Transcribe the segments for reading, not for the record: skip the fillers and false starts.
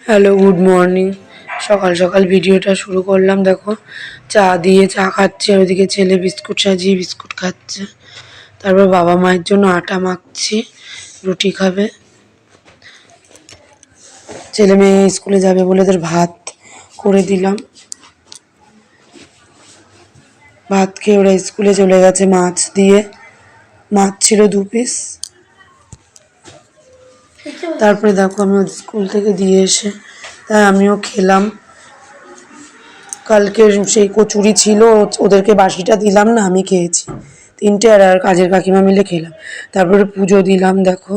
Hello, good morning. সকাল সকাল ভিডিওটা শুরু করলাম। দেখো, চা দিয়ে চা খাচ্ছে, ওইদিকে ছেলে বিস্কুট সাজিয়ে বিস্কুট খাচ্ছে। তারপর বাবা মায়ের জন্য আটা মাখছি, রুটি খাবে। ছেলে মেয়ে স্কুলে যাবে বলে ওদের ভাত করে দিলাম। ভাত খেয়ে ওরা স্কুলে চলে গেছে মাছ দিয়ে। মাছ ছিল 2 পিস। তারপরে দেখো আমি ওদের স্কুল থেকে দিয়ে এসে তাই আমিও খেলাম। কালকে সেই কচুরি ছিল, ওদেরকে বাসিটা দিলাম না, আমি খেয়েছি। 3টে আর কাজের কাকিমা মিলে খেলাম। তারপরে পুজো দিলাম। দেখো,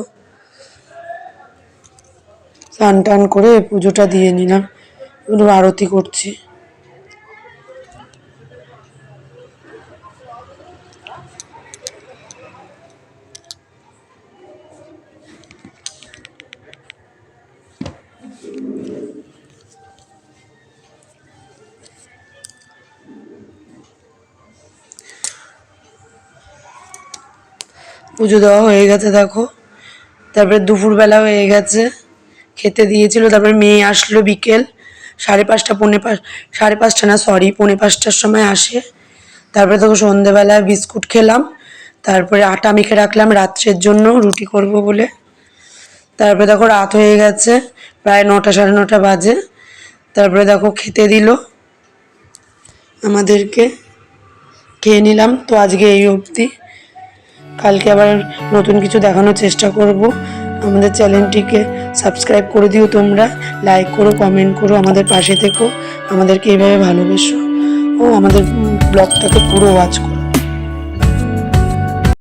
স্নান টান করে পুজোটা দিয়ে নিলাম। এগুলো আরতি করছি। পুজো দেওয়া হয়ে গেছে দেখো। তারপরে দুপুরবেলা হয়ে গেছে, খেতে দিয়েছিল। তারপরে মেয়ে আসলো বিকেল 5:30 5:30 না, সরি, 4:45টার সময় আসে। তারপরে দেখো সন্ধেবেলায় বিস্কুট খেলাম। তারপরে আটা মেখে রাখলাম রাত্রের জন্য রুটি করব বলে। তারপরে দেখো রাত হয়ে গেছে, প্রায় 9টা 9:30 বাজে। তারপরে দেখো খেতে দিল আমাদেরকে, খেয়ে নিলাম। তো আজকে এই অবধি। কালকে আবার নতুন কিছু দেখানোর চেষ্টা করব। আমাদের চ্যানেলটিকে সাবস্ক্রাইব করে দিও তোমরা, লাইক করো, কমেন্ট করো, আমাদের পাশে থেকো, আমাদেরকে এইভাবে ভালোবেসো ও আমাদের ব্লগটাকে পুরো ওয়াচ করো।